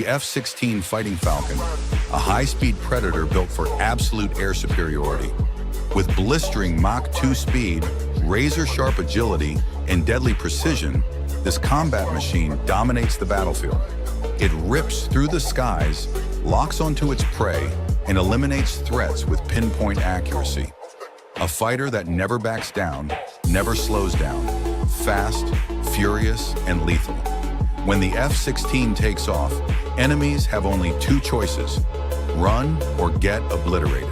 The F-16 Fighting Falcon, a high-speed predator built for absolute air superiority. With blistering Mach 2 speed, razor-sharp agility, and deadly precision, this combat machine dominates the battlefield. It rips through the skies, locks onto its prey, and eliminates threats with pinpoint accuracy. A fighter that never backs down, never slows down, fast, furious, and lethal. When the F-16 takes off, enemies have only two choices: run or get obliterated.